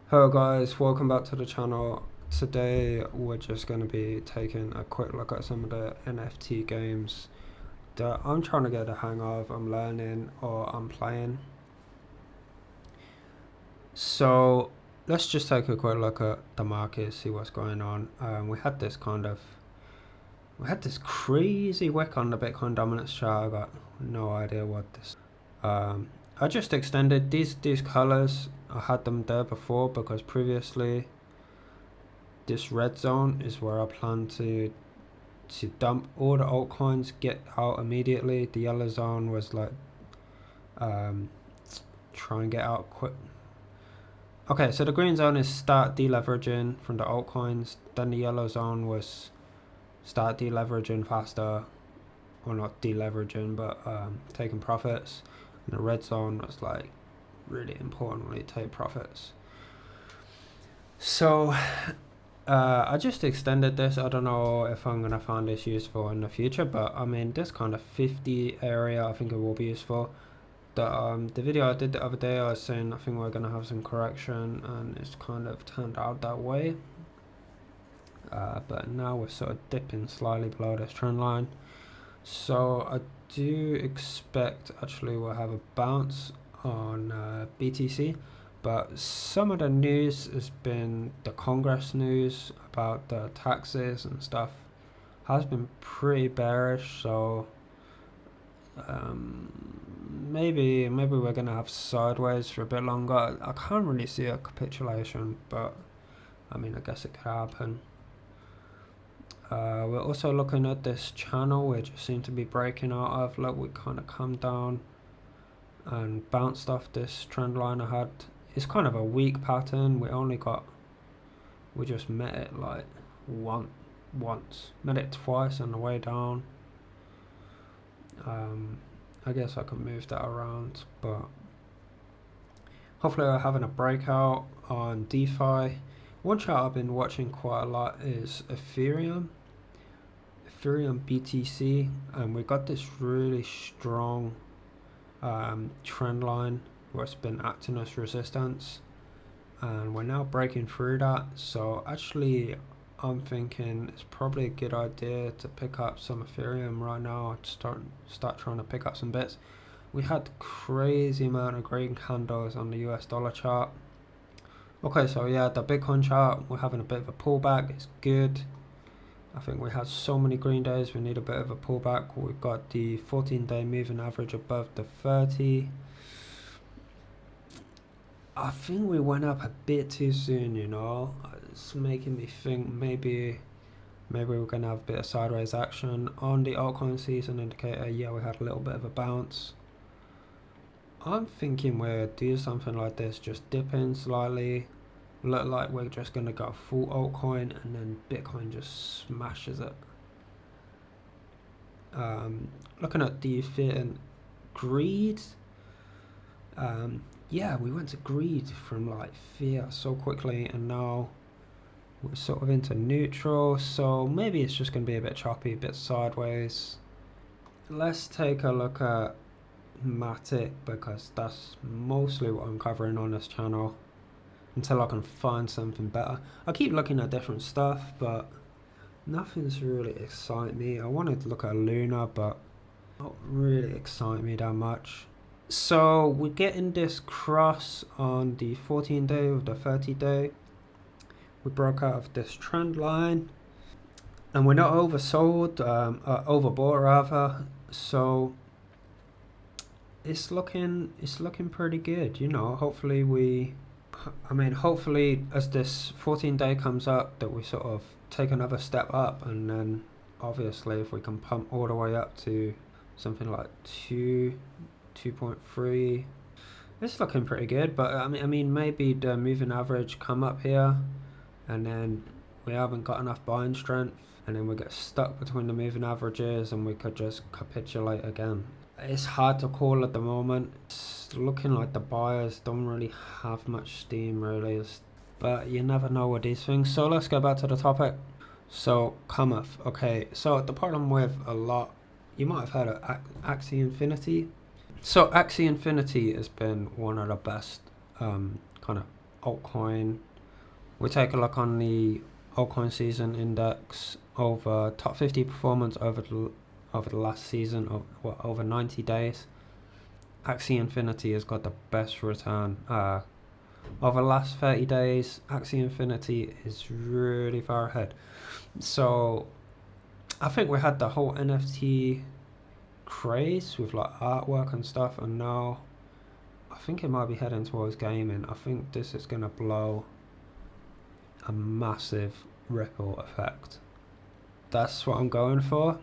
Hello guys, welcome back to the channel. Today we're just going to be taking a quick look at some of the NFT games that I'm trying to get the hang of, I'm learning or I'm playing. So let's just take a quick look at the market, see what's going on. We had this crazy wick on the Bitcoin dominance chart. I got no idea what this I just extended these colors. I had them there before because previously this red zone is where I plan to dump all the altcoins, get out immediately. The yellow zone was like try and get out quick. Okay, so the green zone is start deleveraging from the altcoins, then the yellow zone was start deleveraging faster, or not deleveraging but taking profits, and the red zone was like really importantly take profits. So I just extended this. I don't know if I'm gonna find this useful in the future, but I mean this kind of 50 area I think it will be useful. The video I did the other day, I was saying I think we're gonna have some correction, and it's kind of turned out that way. But now we're sort of dipping slightly below this trend line, so I do expect actually we'll have a bounce on BTC. But some of the news has been the Congress news about the taxes and stuff has been pretty bearish, so maybe we're gonna have sideways for a bit longer. I can't really see a capitulation, but I mean I guess it could happen. We're also looking at this channel which just seem to be breaking out of. Look, we kind of come down and bounced off this trend line I had. It's kind of a weak pattern. We just met it like once, met it twice on the way down. I guess I can move that around, but hopefully we're having a breakout on DeFi. One chart I've been watching quite a lot is Ethereum BTC, and we got this really strong trend line where it's been acting as resistance, and we're now breaking through that. So actually I'm thinking it's probably a good idea to pick up some Ethereum right now, start trying to pick up some bits. We had crazy amount of green candles on the US dollar chart. Okay, so yeah, the Bitcoin chart, we're having a bit of a pullback. It's good. I think we had so many green days, we need a bit of a pullback. We've got the 14-day moving average above the 30. I think we went up a bit too soon, you know. It's making me think maybe we're gonna have a bit of sideways action on the altcoin season indicator. Yeah, we had a little bit of a bounce. I'm thinking we'll do something like this, just dip in slightly, look like we're just gonna go full altcoin, and then Bitcoin just smashes it. Looking at the fit and greed, yeah, we went to greed from like fear so quickly, and now we're sort of into neutral, so maybe it's just going to be a bit choppy, a bit sideways. Let's take a look at Matic, because that's mostly what I'm covering on this channel until I can find something better. I keep looking at different stuff, but nothing's really exciting me. I wanted to look at Luna, but not really exciting me that much. So we're getting this cross on the 14-day with the 30-day. We broke out of this trend line, and we're not oversold, overbought rather. So it's looking pretty good, you know. Hopefully as this 14-day comes up, that we sort of take another step up, and then obviously if we can pump all the way up to something like 2.3, it's looking pretty good. But I mean maybe the moving average come up here, and then we haven't got enough buying strength, and then we get stuck between the moving averages, and we could just capitulate again. It's hard to call at the moment. It's looking like the buyers don't really have much steam really, but you never know with these things. So let's go back to the topic. So Cometh. Okay, so the problem with a lot, you might have heard of Axie Infinity. So Axie Infinity has been one of the best kind of altcoin. We take a look on the altcoin season index over top 50 performance over the last season of over 90 days. Axie Infinity has got the best return. Over the last 30 days, Axie Infinity is really far ahead. So I think we had the whole NFT craze with like artwork and stuff, and now I think it might be heading towards gaming. I think this is going to blow a massive ripple effect. That's what I'm going for.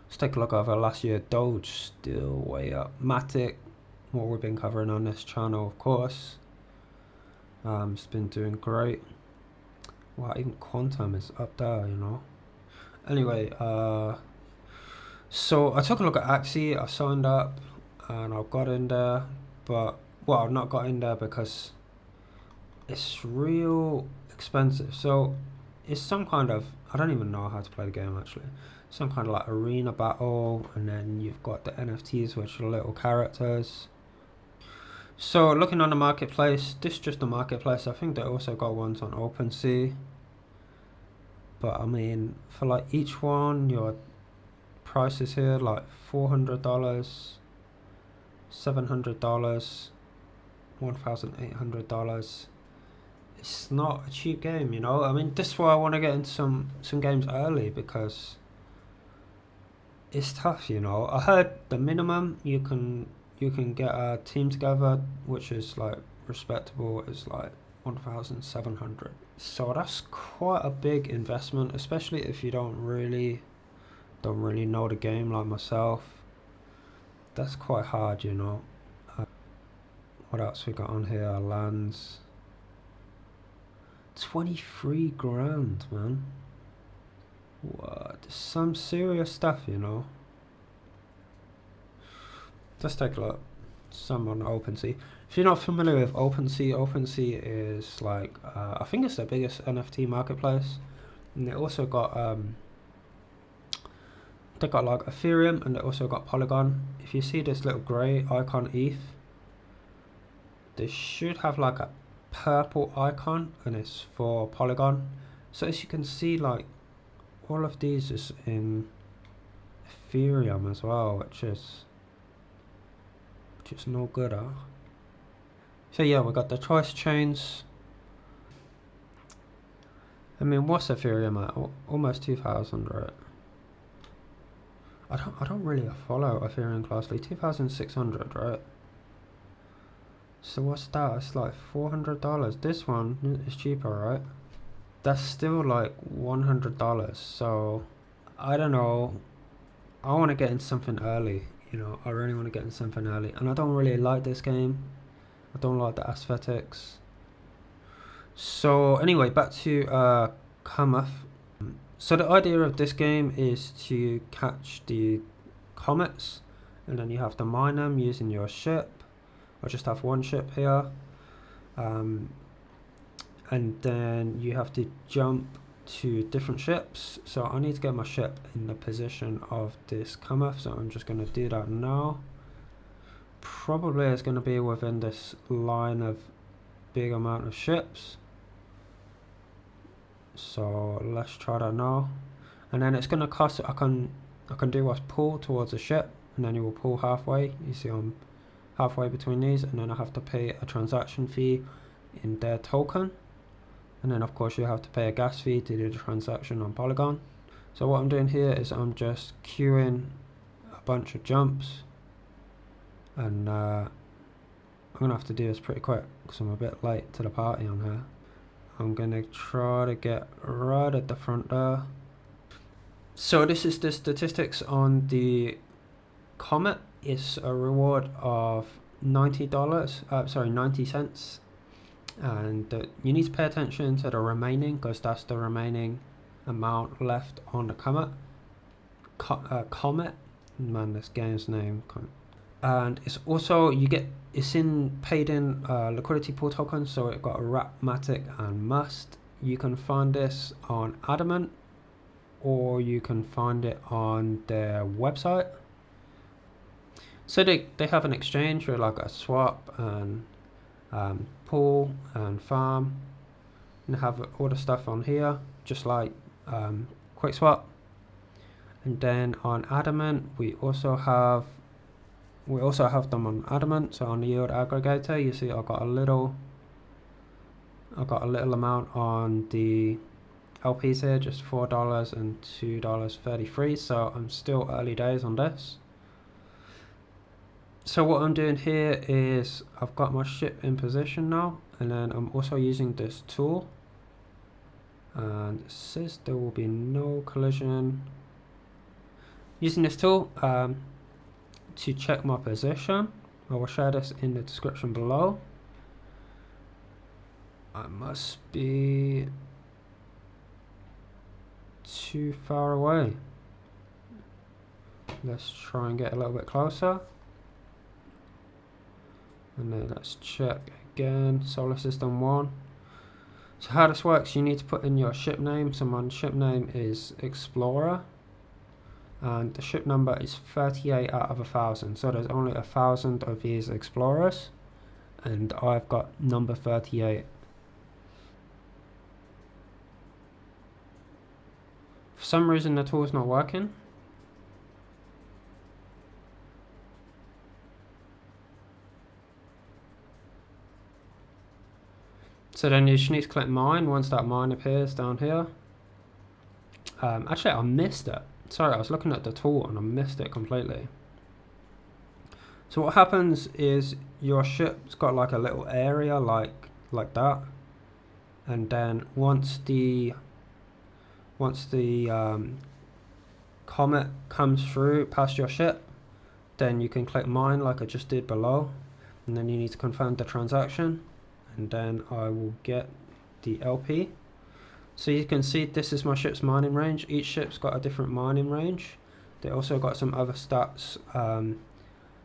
Let's take a look over last year. Doge still way up. Matic, what we've been covering on this channel, of course. It's been doing great. Wow, even Quantum is up there, you know. Anyway, so I took a look at Axie. I signed up and I got in there, but well, I've not got in there because it's real expensive. So it's some kind of, I don't even know how to play the game actually. Some kind of like arena battle, and then you've got the NFTs, which are little characters. So looking on the marketplace, this is just the marketplace. I think they also got ones on OpenSea. But I mean, for like each one, your prices here like $400, $700, $1,800. It's not a cheap game, you know. I mean, this is why I want to get into some games early, because it's tough, you know. I heard the minimum you can get a team together, which is like respectable, is like 1,700. So that's quite a big investment, especially if you don't really know the game like myself. That's quite hard, you know. What else we got on here? Lands. 23 grand, man. What? There's some serious stuff, you know. Let's take a look. Some on OpenSea. If you're not familiar with OpenSea, OpenSea is like, I think it's the biggest NFT marketplace. And they also got, they got like Ethereum, and they also got Polygon. If you see this little grey icon ETH, they should have like a purple icon, and it's for Polygon. So as you can see, like all of these is in Ethereum as well, which is no good, huh? So yeah, we got the choice chains. I mean, what's Ethereum at? Almost 2,000, right? I don't really follow Ethereum closely. 2,600, right? So what's that? It's like $400. This one is cheaper, right? That's still like $100. So I don't know. I want to get into something early. You know, I really want to get into something early, and I don't really like this game. I don't like the aesthetics. So anyway, back to Cometh. So the idea of this game is to catch the comets, and then you have to mine them using your ship. I just have one ship here, and then you have to jump to different ships. So I need to get my ship in the position of this Cometh, so I'm just going to do that now. Probably it's going to be within this line of big amount of ships. So let's try that now, and then it's going to cost, I can do what's pull towards a ship, and then you will pull halfway. You see I'm halfway between these, and then I have to pay a transaction fee in their token. And then of course you have to pay a gas fee to do the transaction on Polygon. So what I'm doing here is I'm just queuing a bunch of jumps, and I'm gonna have to do this pretty quick because I'm a bit late to the party on here. I'm gonna try to get right at the front there. So this is the statistics on the Cometh. It's a reward of $90, 90 cents. And you need to pay attention to the remaining, because that's the remaining amount left on the Cometh. Cometh, man, this game's name. And it's also, it's in paid in liquidity pool tokens, so it got a wrap, Matic and Must. You can find this on Adamant, or you can find it on their website. So they have an exchange with like a swap and pool and farm, and have all the stuff on here, just like QuickSwap. And then on Adamant, we also have them on Adamant. So on the yield aggregator, you see I've got a little amount on the LPs here, just $4 and $2.33. So I'm still early days on this. So what I'm doing here is I've got my ship in position now, and then I'm also using this tool, and it says there will be no collision. Using this tool to check my position. I will share this in the description below. I must be too far away. Let's try and get a little bit closer. And then let's check again, solar system 1. So how this works, you need to put in your ship name. So my ship name is Explorer, and the ship number is 38 out of 1,000. So there's only 1,000 of these Explorers, and I've got number 38. For some reason the tool is not working. So then you just need to click mine once that mine appears down here. Actually, I missed it. Sorry, I was looking at the tool and I missed it completely. So what happens is your ship's got like a little area like that, and then once the Cometh comes through past your ship, then you can click mine like I just did below, and then you need to confirm the transaction, and then I will get the LP. So you can see this is my ship's mining range. Each ship's got a different mining range. They also got some other stats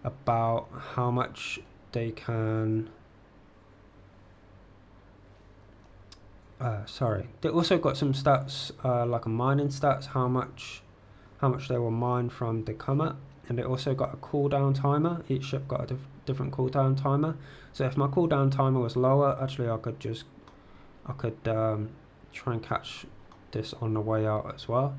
about how much they can they also got some stats like a mining stats, how much they will mine from the Cometh, and they also got a cooldown timer. Each ship got a different cooldown timer. So if my cooldown timer was lower, actually I could try and catch this on the way out as well.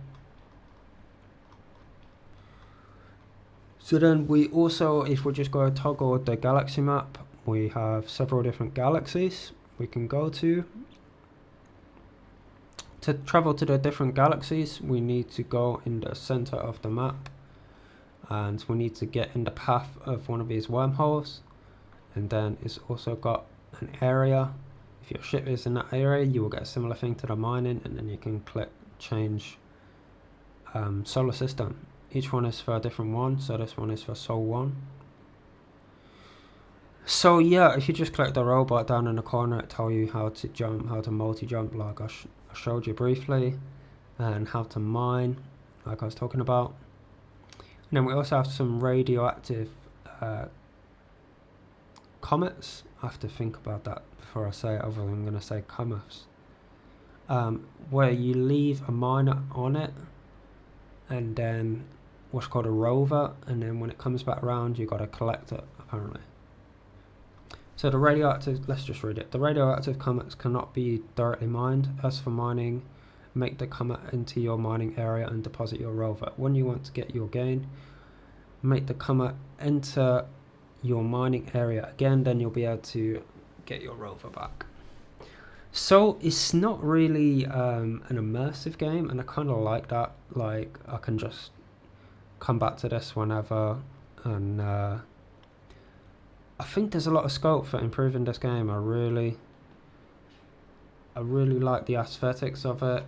So then we also, if we just go toggle the galaxy map, we have several different galaxies we can go to. To travel to the different galaxies, we need to go in the center of the map, and we need to get in the path of one of these wormholes, and then it's also got an area. If your ship is in that area, you will get a similar thing to the mining, and then you can click change solar system. Each one is for a different one, so this one is for Sol 1. So yeah, if you just click the robot down in the corner, it tells you how to jump, how to multi-jump like I showed you briefly, and how to mine like I was talking about. And then we also have some radioactive comets. I have to think about that before I say it, other than I'm going to say comeths. Where you leave a miner on it, and then what's called a rover, and then when it comes back around, you got to collect it apparently. So the radioactive, let's just read it. The radioactive comets cannot be directly mined. As for mining, make the comet into your mining area and deposit your rover. When you want to get your gain, make the comet enter your mining area again, then you'll be able to get your rover back. So it's not really an immersive game, and I kind of like that. Like I can just come back to this whenever, and I think there's a lot of scope for improving this game. I really like the aesthetics of it,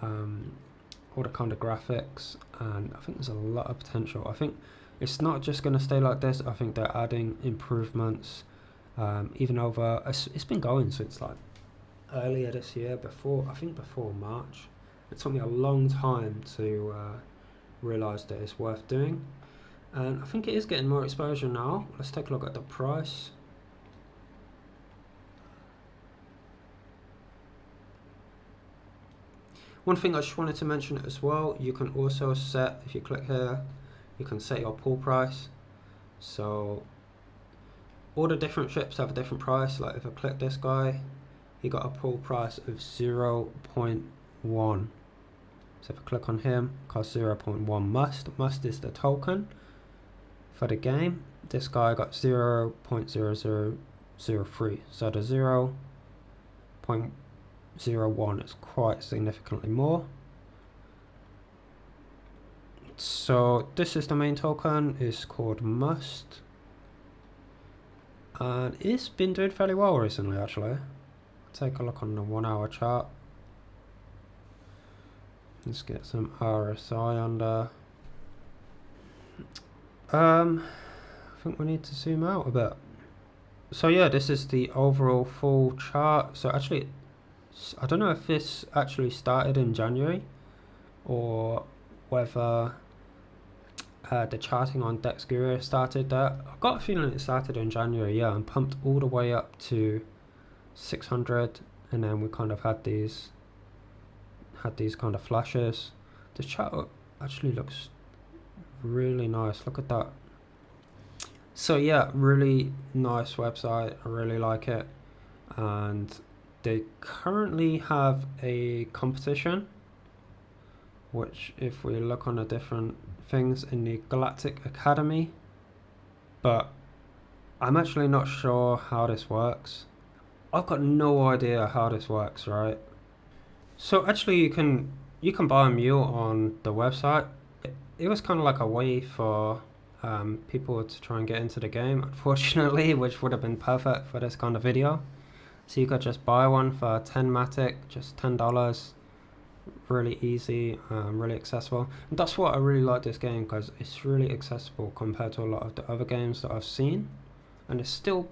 all the kind of graphics, and I think there's a lot of potential. I think it's not just going to stay like this. I think they're adding improvements, even over, it's been going since like earlier this year, before March. It took me a long time to realise that it's worth doing. And I think it is getting more exposure now. Let's take a look at the price. One thing I just wanted to mention as well, you can also set, if you click here, you can set your pool price. So all the different ships have a different price. Like if I click this guy, he got a pool price of 0.1. So if I click on him, it costs 0.1 must. Must is the token for the game. This guy got 0.0003. So the 0.01 is quite significantly more. So this is the main token. It's called Must, and it's been doing fairly well recently actually. Take a look on the 1 hour chart. Let's get some RSI under. I think we need to zoom out a bit. So yeah, this is the overall full chart. So actually, I don't know if this actually started in January or whether the charting on DEX Guru started that. I've got a feeling it started in January, yeah, and pumped all the way up to 600, and then we kind of had these kind of flashes. The chart actually looks really nice. Look at that. So yeah, really nice website. I really like it, and they currently have a competition, which if we look on the different things in the Galactic Academy, but I'm actually not sure how this works. I've got no idea how this works, right? So actually you can buy a mule on the website. It was kind of like a way for people to try and get into the game, unfortunately, which would have been perfect for this kind of video. So you could just buy one for 10 Matic, just $10. Really easy, really accessible, and that's what I really like this game, because it's really accessible compared to a lot of the other games that I've seen, and it's still,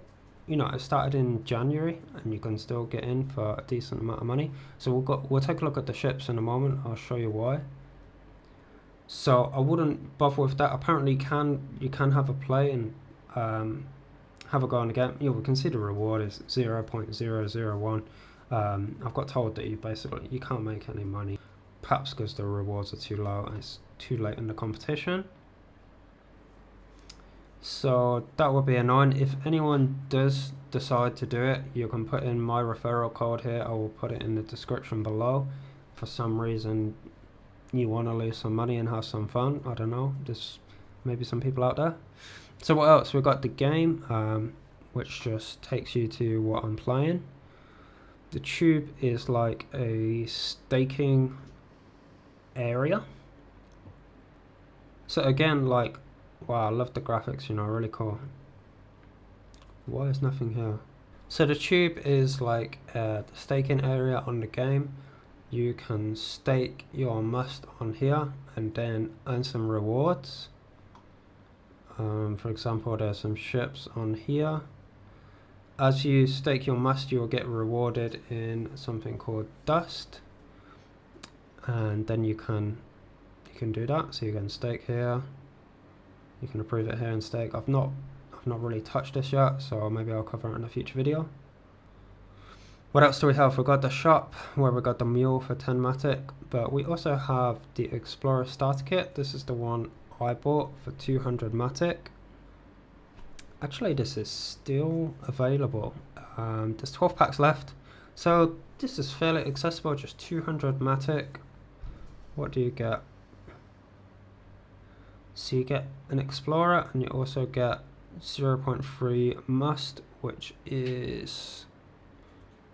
you know, it started in January and you can still get in for a decent amount of money. So we'll take a look at the ships in a moment. I'll show you why. So I wouldn't bother with that. Apparently you can have a play and have a go on the game. Yeah, we can see the reward is 0.001. I've got told that you can't make any money, perhaps because the rewards are too low and it's too late in the competition. So that would be annoying. If anyone does decide to do it, you can put in my referral code here. I will put it in the description below. For some reason you want to lose some money and have some fun, I don't know, there's maybe some people out there. So what else? We've got the game, which just takes you to what I'm playing. The tube is like a staking area. So again, like, wow, I love the graphics, you know, really cool. Why is nothing here? So the tube is like the staking area on the game. You can stake your must on here and then earn some rewards. For example, there's some ships on here. As you stake your must, you will get rewarded in something called dust, and then you can do that. So you can stake here, you can approve it here and stake. I've not really touched this yet, so maybe I'll cover it in a future video. What else do we have? We've got the shop where we got the mule for 10 Matic, but we also have the Explorer starter kit. This is the one I bought for 200 Matic. Actually, this is still available. There's 12 packs left, so this is fairly accessible. Just 200 Matic. What do you get? So you get an Explorer, and you also get 0.3 must, which is,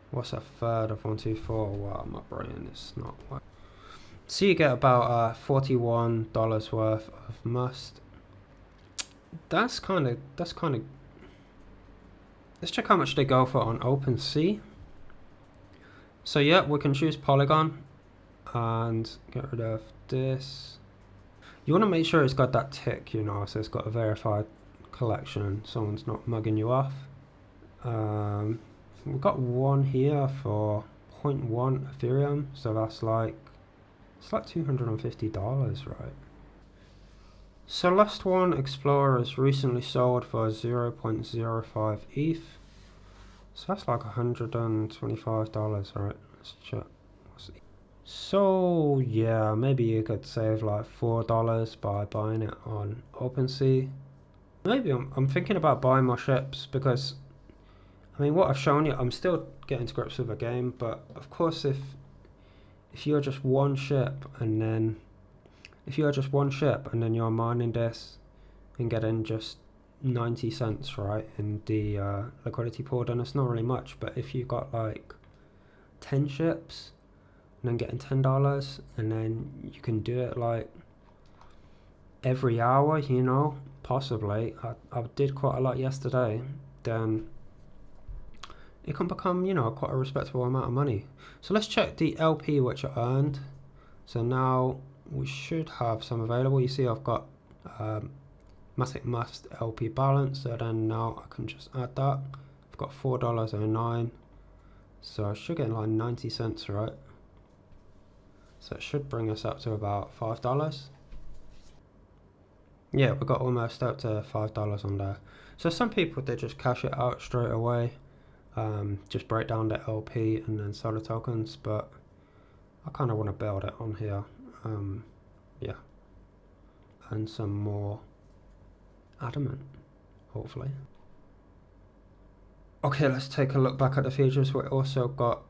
what's a third of 124? Wow, my brain is not working. So you get about $41 worth of must. That's kind of. Let's check how much they go for on OpenSea. So yeah, we can choose Polygon and get rid of this. You want to make sure it's got that tick, you know, so it's got a verified collection. Someone's not mugging you off. We've got one here for 0.1 Ethereum, so that's like, it's like $250, right? So last one, Explorer, has recently sold for 0.05 ETH. So that's like $125, right? Let's check. So yeah, maybe you could save like $4 by buying it on OpenSea. Maybe I'm thinking about buying more ships because, I mean, what I've shown you, I'm still getting to grips with the game, but of course if you're just one ship and then you're mining this and getting just 90 cents, right, in the liquidity pool, then it's not really much. But if you got like 10 ships and then getting $10 and then you can do it like every hour, you know, possibly. I did quite a lot yesterday, then it can become, you know, quite a respectable amount of money. So let's check the LP which I earned. So now we should have some available. You see I've got Matic Must LP balance, so then now I can just add that. I've got $4.09, so I should get like 90 cents, right? So it should bring us up to about $5. Yeah, we got almost up to $5 on there. So some people, they just cash it out straight away, just break down the LP and then sell the tokens, but I kind of want to build it on here. Yeah, and some more adamant, hopefully. Okay, let's take a look back at the features. We also got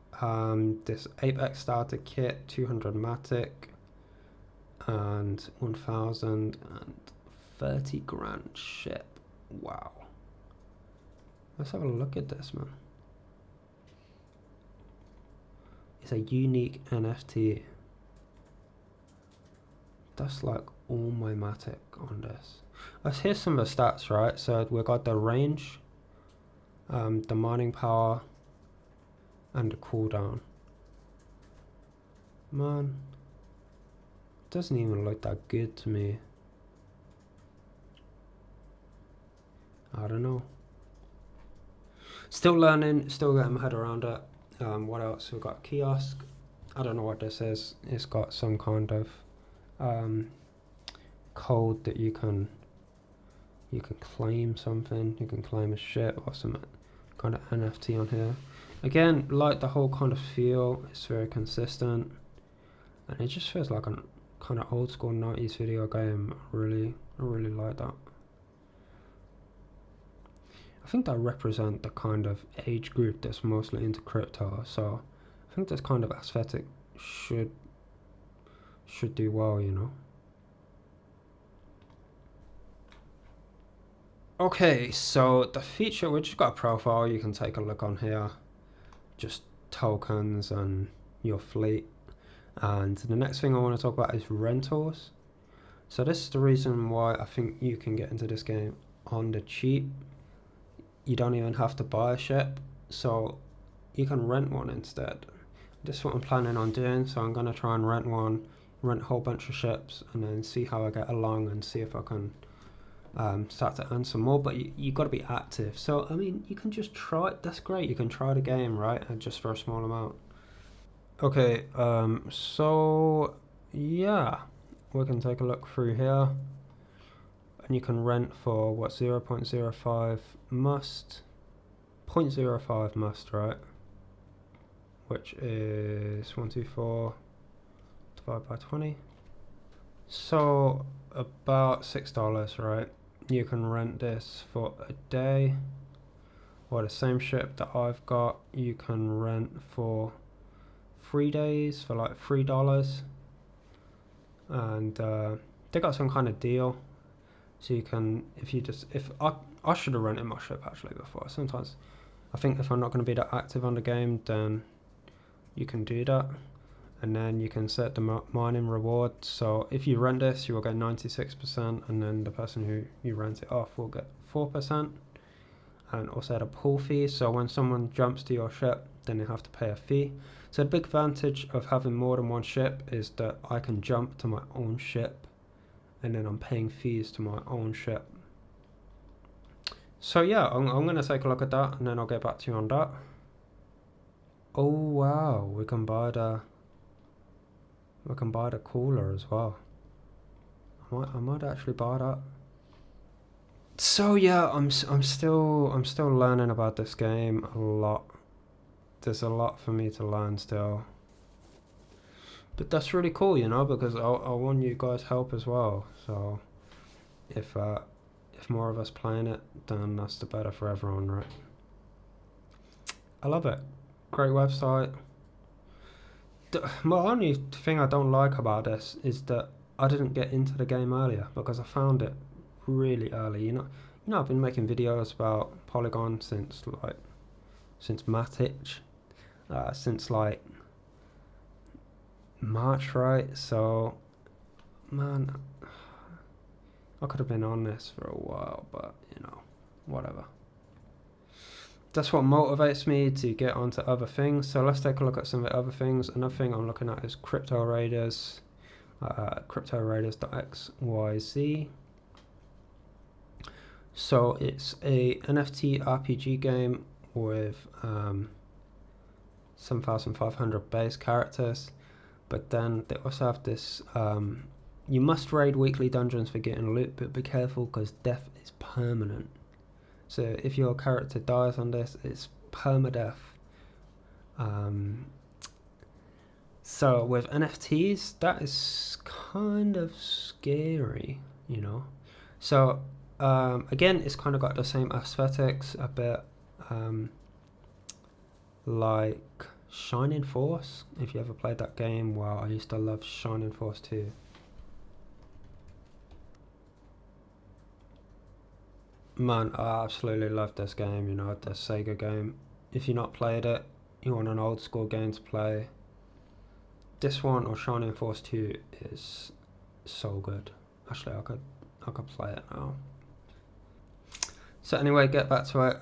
this ApeX starter kit, 200 Matic, and 1,030 grand ship. Wow. Let's have a look at this, man. It's a unique NFT. That's like all my Matic on this. Here's some of the stats, right? So we got the range, the mining power, and the cooldown. Man, doesn't even look that good to me. I don't know. Still learning, still getting my head around it. What else? We've got a kiosk. I don't know what this is. It's got some kind of code that you can claim something. You can claim a ship or some kind of NFT on here. Again, like the whole kind of feel, it's very consistent, and it just feels like a kind of old school 90s video game. I really like that. I think that represent the kind of age group that's mostly into crypto, so I think this kind of aesthetic should do well, you know. Okay, so the feature, we just got a profile you can take a look on here, just tokens and your fleet. And the next thing I want to talk about is rentals. So this is the reason why I think you can get into this game on the cheap. You don't even have to buy a ship, so you can rent one instead. This is what I'm planning on doing, so I'm going to try and rent a whole bunch of ships, and then see how I get along and see if I can start to earn some more. But you got to be active. So I mean, you can just try it. That's great. You can try the game, right? And just for a small amount. Okay, so yeah, we can take a look through here, and you can rent for what, 0.05 must, 0.05 must, right? Which is 124 divided by 20. So about $6, right? You can rent this for a day, or the same ship that I've got, you can rent for 3 days for like $3. And they got some kind of deal, so you can, if I should have rented my ship actually before. Sometimes I think if I'm not going to be that active on the game, then you can do that, and then you can set the mining reward. So if you rent this, you will get 96%, and then the person who you rent it off will get 4%, and also at a pool fee. So when someone jumps to your ship, then they have to pay a fee. So the big advantage of having more than one ship is that I can jump to my own ship, and then I'm paying fees to my own ship. So yeah, I'm going to take a look at that, and then I'll get back to you on that. Oh wow, we can buy the cooler as well. I might actually buy that. So yeah, I'm still learning about this game a lot. There's a lot for me to learn still, but that's really cool, you know, because I want you guys' help as well. So if if more of us playing it, then that's the better for everyone, right? I love it. Great website. My only thing I don't like about this is that I didn't get into the game earlier, because I found it really early. You know, I've been making videos about Polygon since Matic, since like March, right? So, man, I could have been on this for a while, but you know, whatever. That's what motivates me to get onto other things. So let's take a look at some of the other things. Another thing I'm looking at is cryptoraiders.xyz. So it's a NFT RPG game with 7,500 base characters, but then they also have this you must raid weekly dungeons for getting loot, but be careful because death is permanent. So if your character dies on this, it's permadeath. So with NFTs, that is kind of scary, you know. So again, it's kind of got the same aesthetics, a bit like Shining Force. If you ever played that game, wow, I used to love Shining Force 2. Man, I absolutely love this game, you know, the Sega game. If you've not played it, you want an old school game to play, this one or Shining Force 2 is so good. Actually, I could play it now. So anyway, get back to it.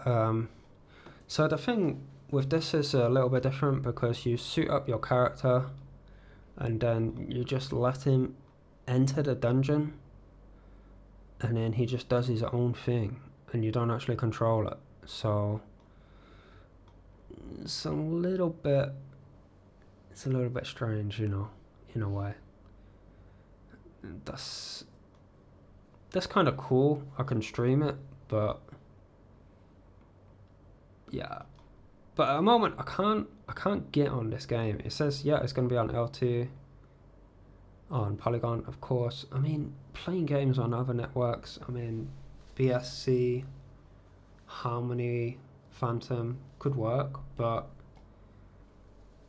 So the thing with this is a little bit different, because you suit up your character and then you just let him enter the dungeon, and then he just does his own thing and you don't actually control it. So it's a little bit strange, you know, in a way. That's kind of cool. I can stream it, but yeah. But at the moment I can't get on this game. It says, yeah, it's going to be on L2, on Polygon, of course. I mean, playing games on other networks, I mean, BSC, Harmony, Phantom could work, but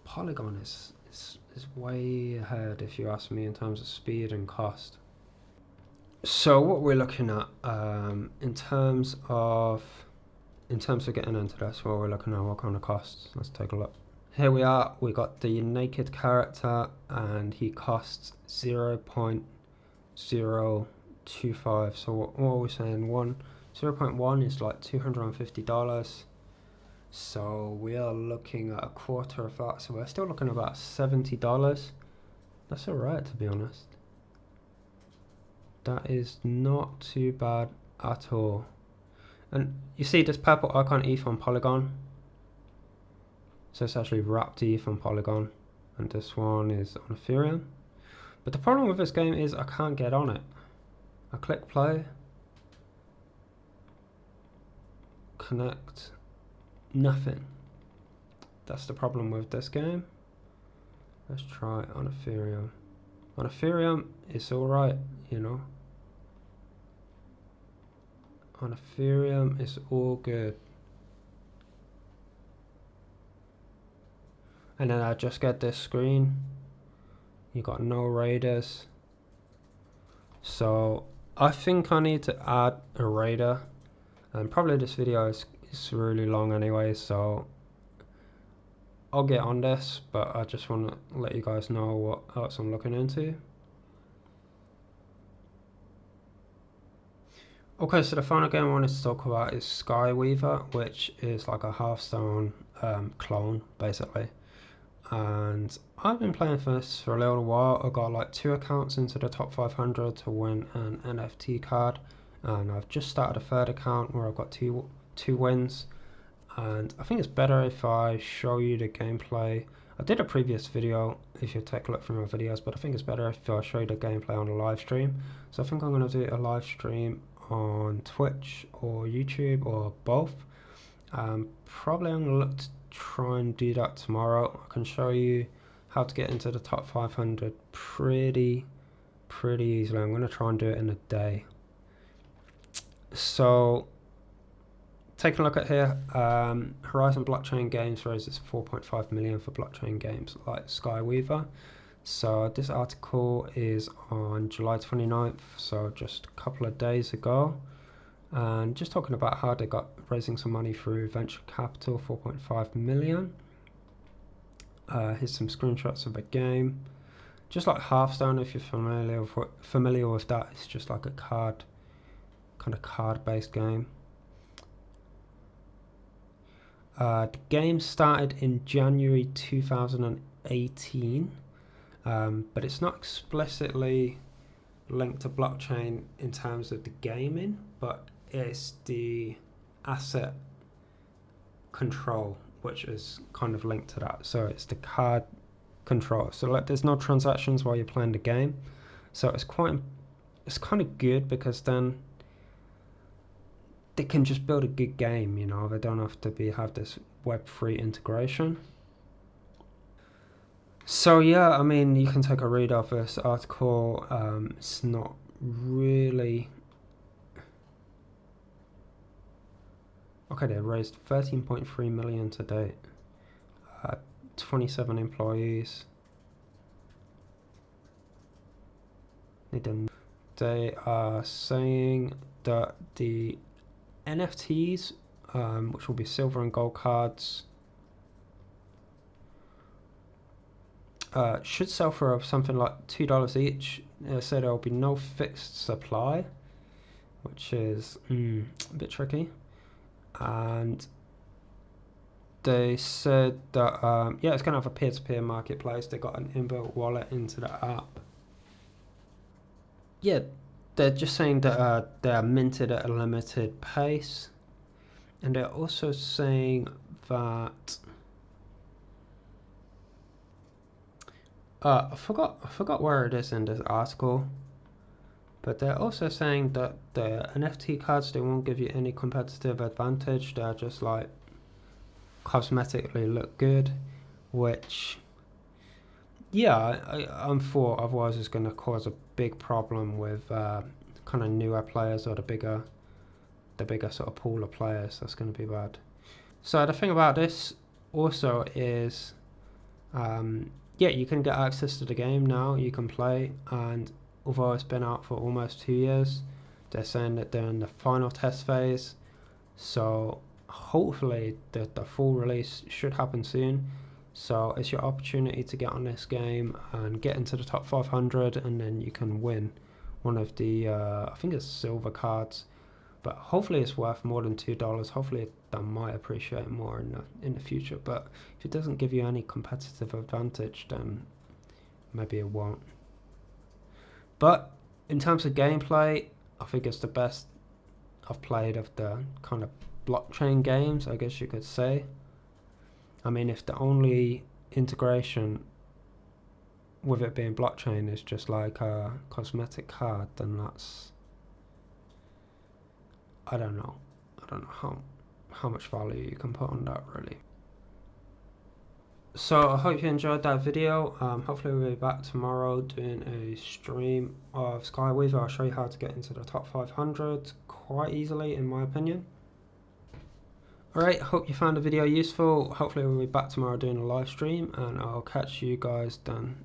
Polygon is way ahead, if you ask me, in terms of speed and cost. So what we're looking at in terms of getting into this, what we're looking at, what kind of costs. Let's take a look. Here we are. We got the naked character, and he costs 0.025. So what are we saying? 0.1 is like $250. So we are looking at a quarter of that. So we're still looking at about $70. That's alright, to be honest. That is not too bad at all. And you see this purple icon ETH on Polygon. So it's actually wrapped ETH on Polygon. And this one is on Ethereum. But the problem with this game is I can't get on it. I click play. Connect. Nothing. That's the problem with this game. Let's try it on Ethereum. On Ethereum, it's alright, you know. On Ethereum, it's all good. And then I just get this screen. You got no raiders. So I think I need to add a raider. And probably this video is really long anyway, so I'll get on this, but I just want to let you guys know what else I'm looking into. Okay, so the final game I wanted to talk about is Skyweaver, which is like a Hearthstone clone, basically. And I've been playing this for a little while. I got like 2 accounts into the top 500 to win an NFT card, and I've just started a 3rd account where I've got two wins. And I think it's better if I show you the gameplay. I did a previous video, if you take a look through my videos, but I think it's better if I show you the gameplay on a live stream. So I think I'm going to do a live stream on Twitch or YouTube or both. Probably I'm going to look to try and do that tomorrow. I can show you how to get into the top 500 pretty easily. I'm going to try and do it in a day. So taking a look at here, Horizon Blockchain Games raises 4.5 million for blockchain games like Skyweaver. So this article is on July 29th, so just a couple of days ago, and just talking about how they got raising some money through venture capital, 4.5 million. Here's some screenshots of a game, just like Hearthstone. If you're familiar with that, it's just like a card based game. The game started in January 2018, but it's not explicitly linked to blockchain in terms of the gaming, but it's the asset control which is kind of linked to that. So it's the card control. So like there's no transactions while you're playing the game. So it's kind of good, because then they can just build a good game, you know. They don't have to have this Web3 integration. So yeah, I mean, you can take a read of this article. It's not really... Okay, they raised 13.3 million to date. 27 employees. They are saying that the NFTs, which will be silver and gold cards, should sell for something like $2 each. They said there will be no fixed supply, which is a bit tricky. And they said that yeah, it's going to have a peer-to-peer marketplace. They got an inbuilt wallet into the app. Yeah, they're just saying that they are minted at a limited pace, and they're also saying that I forgot where it is in this article, but they're also saying that the NFT cards, they won't give you any competitive advantage. They're just like cosmetically look good, which, yeah, I'm for. Otherwise it's going to cause a big problem with kind of newer players, or the bigger sort of pool of players. That's going to be bad. So the thing about this also is yeah, you can get access to the game now. You can play, and although it's been out for almost 2 years, they're saying that they're in the final test phase. So hopefully the full release should happen soon. So it's your opportunity to get on this game and get into the top 500, and then you can win one of the I think it's silver cards, but hopefully it's worth more than $2. Hopefully that might appreciate more in the future, but if it doesn't give you any competitive advantage, then maybe it won't. But in terms of gameplay, I think it's the best I've played of the kind of blockchain games, I guess you could say. I mean, if the only integration with it being blockchain is just like a cosmetic card, then that's, I don't know how much value you can put on that, really. So I hope you enjoyed that video. Hopefully we'll be back tomorrow doing a stream of Skyweaver. I'll show you how to get into the top 500 quite easily, in my opinion. Alright, hope you found the video useful. Hopefully we'll be back tomorrow doing a live stream, and I'll catch you guys then.